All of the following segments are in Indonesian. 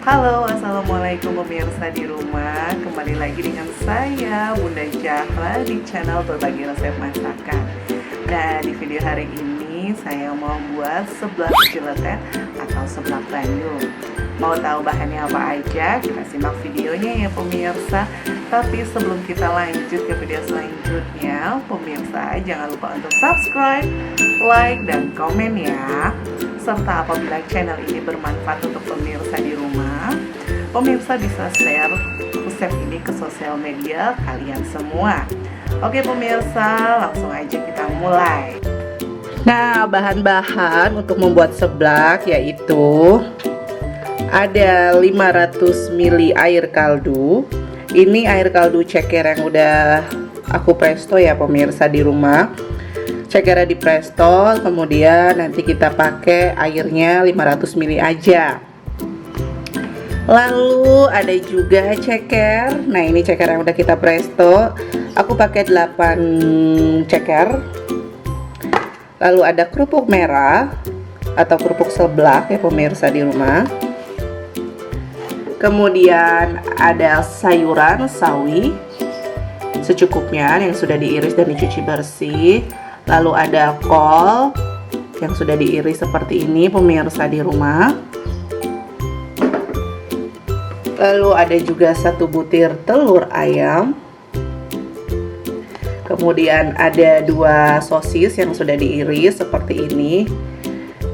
Halo, assalamualaikum pemirsa di rumah. Kembali lagi dengan saya Bunda Zahra di channel berbagi resep masakan. Dan di video hari ini saya mau buat seblak ciletet atau seblak Bandung. Mau tahu bahannya apa aja? Kita simak videonya ya pemirsa. Tapi sebelum kita lanjut ke video selanjutnya, pemirsa jangan lupa untuk subscribe, like, dan komen ya. Serta apabila channel ini bermanfaat untuk pemirsa di rumah, pemirsa bisa share resep ini ke sosial media kalian semua. Oke pemirsa, langsung aja kita mulai. Nah, bahan-bahan untuk membuat seblak yaitu ada 500 ml air kaldu. Ini air kaldu ceker yang udah aku presto ya pemirsa di rumah. Cekernya di presto, kemudian nanti kita pakai airnya 500 ml aja. Lalu ada juga ceker. Nah, ini ceker yang udah kita presto. Aku pakai 8 ceker. Lalu ada kerupuk merah atau kerupuk seblak ya pemirsa di rumah. Kemudian ada sayuran sawi secukupnya yang sudah diiris dan dicuci bersih. Lalu ada kol yang sudah diiris seperti ini pemirsa di rumah. Lalu ada juga 1 butir telur ayam. Kemudian ada 2 sosis yang sudah diiris seperti ini.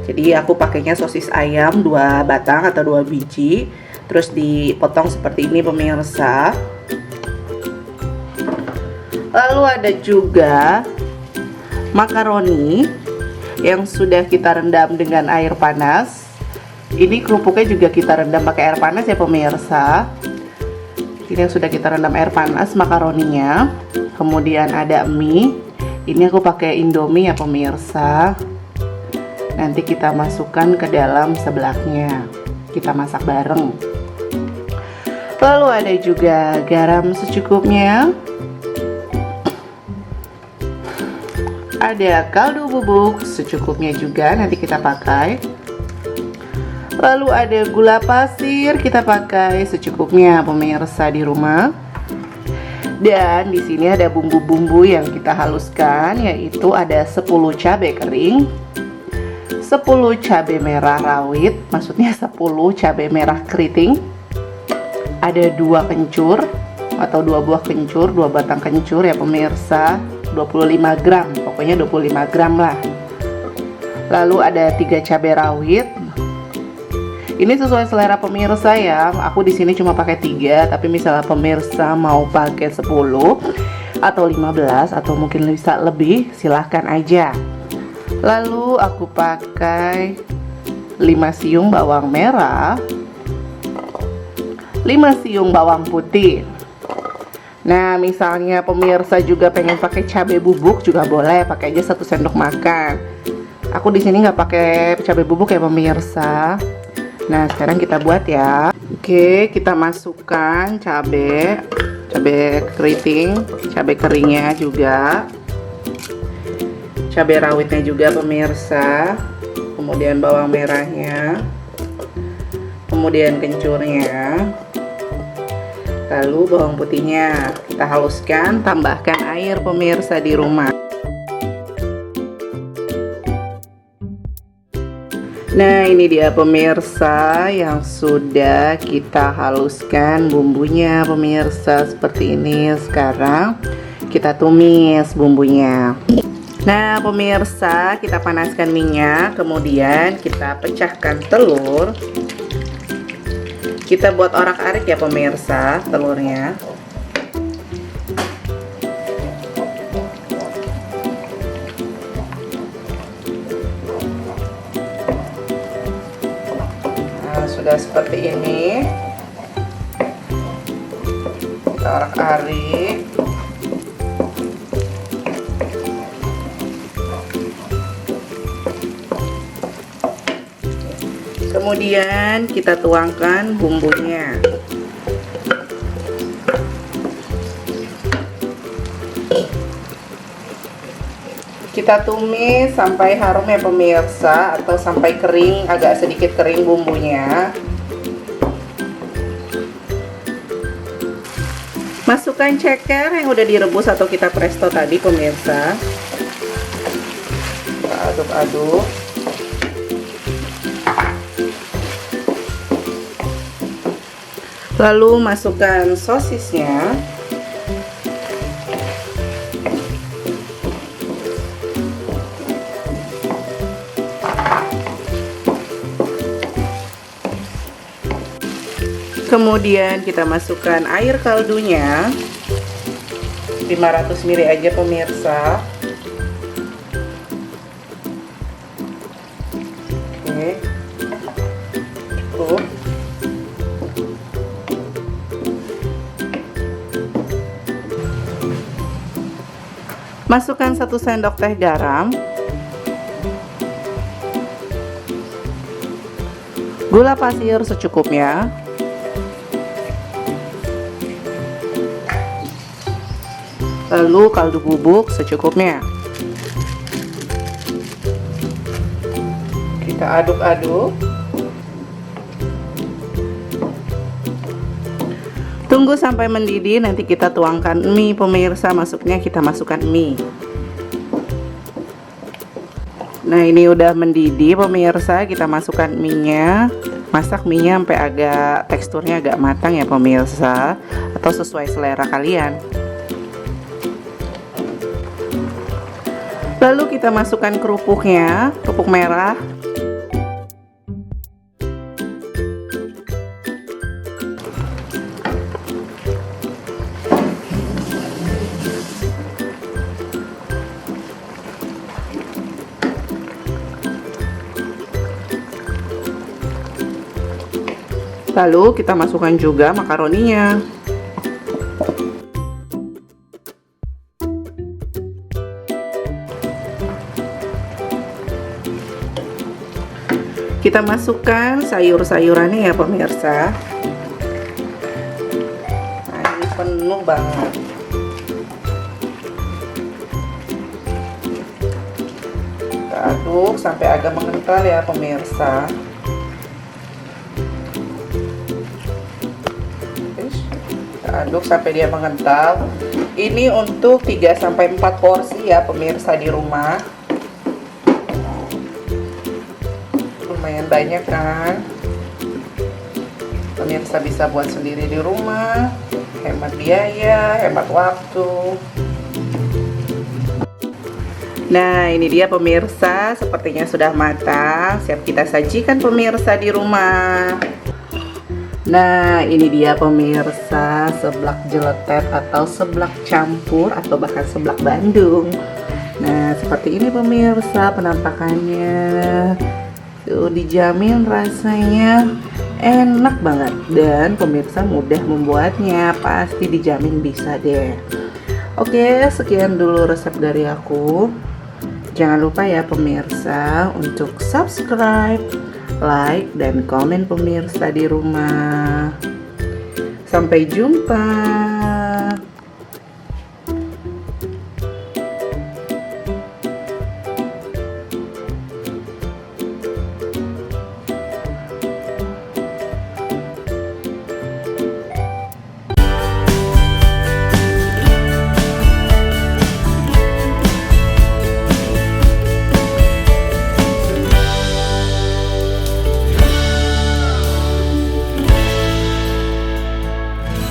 Jadi aku pakainya sosis ayam 2 batang atau 2 biji. Terus dipotong seperti ini pemirsa. Lalu ada juga makaroni yang sudah kita rendam dengan air panas. Ini kerupuknya juga kita rendam pakai air panas ya pemirsa. Ini yang sudah kita rendam air panas makaroninya. Kemudian ada mie. Ini aku pakai Indomie ya pemirsa. Nanti kita masukkan ke dalam seblaknya. Kita masak bareng. Lalu ada juga garam secukupnya. Ada kaldu bubuk secukupnya juga nanti kita pakai. Lalu ada gula pasir kita pakai secukupnya pemirsa di rumah. Dan di sini ada bumbu-bumbu yang kita haluskan yaitu ada 10 cabai kering, 10 cabai merah rawit, maksudnya 10 cabai merah keriting. Ada 2 kencur atau 2 buah kencur, 2 batang kencur ya pemirsa. 25 gram, pokoknya 25 gram lah. Lalu ada 3 cabai rawit. Ini sesuai selera pemirsa ya. Aku di sini cuma pakai 3, tapi misalnya pemirsa mau pakai 10 atau 15 atau mungkin bisa lebih, silahkan aja. Lalu aku pakai 5 siung bawang merah, 5 siung bawang putih. Nah, misalnya pemirsa juga pengen pakai cabai bubuk juga boleh, pakai aja 1 sendok makan. Aku di sini nggak pakai cabai bubuk ya pemirsa. Nah, sekarang kita buat ya. Oke, kita masukkan cabai keriting, cabai keringnya juga, cabai rawitnya juga pemirsa. Kemudian bawang merahnya, kemudian kencurnya. Lalu bawang putihnya kita haluskan, tambahkan air pemirsa di rumah. Nah, ini dia pemirsa yang sudah kita haluskan bumbunya pemirsa seperti ini. Sekarang kita tumis bumbunya. Nah pemirsa, kita panaskan minyak, kemudian kita pecahkan telur. Kita buat orak-arik ya pemirsa telurnya. Nah, sudah seperti ini. Kita orak-arik. Kemudian kita tuangkan bumbunya. Kita tumis sampai harum ya pemirsa, atau sampai kering, agak sedikit kering bumbunya. Masukkan ceker yang udah direbus atau kita presto tadi pemirsa. Kita aduk-aduk. Lalu masukkan sosisnya. Kemudian kita masukkan air kaldunya 500 ml aja pemirsa. Oke, cukup. Masukkan 1 sendok teh garam, gula pasir secukupnya, lalu kaldu bubuk secukupnya. Kita aduk-aduk. Tunggu sampai mendidih, nanti kita tuangkan mie pemirsa. Kita masukkan mie. Nah, ini udah mendidih pemirsa, kita masukkan mie-nya. Masak mie-nya sampai agak teksturnya agak matang ya pemirsa, atau sesuai selera kalian. Lalu kita masukkan kerupuknya, kerupuk merah. Lalu kita masukkan juga makaroninya. Kita masukkan sayur-sayurannya ya pemirsa. Nah, ini penuh banget. Kita aduk sampai agak mengental ya pemirsa. Kita aduk sampai dia mengental. Ini untuk 3-4 porsi ya pemirsa di rumah. Lumayan banyak kan, pemirsa bisa buat sendiri di rumah, hemat biaya, hemat waktu. Nah, ini dia pemirsa, sepertinya sudah matang, siap kita sajikan pemirsa di rumah. Nah, ini dia pemirsa, seblak jeletet atau seblak campur atau bahkan seblak Bandung. Nah, seperti ini pemirsa penampakannya. Tuh, dijamin rasanya enak banget dan pemirsa mudah membuatnya, pasti dijamin bisa deh. Oke, sekian dulu resep dari aku. Jangan lupa ya pemirsa untuk subscribe, like, dan komen pemirsa di rumah. Sampai jumpa.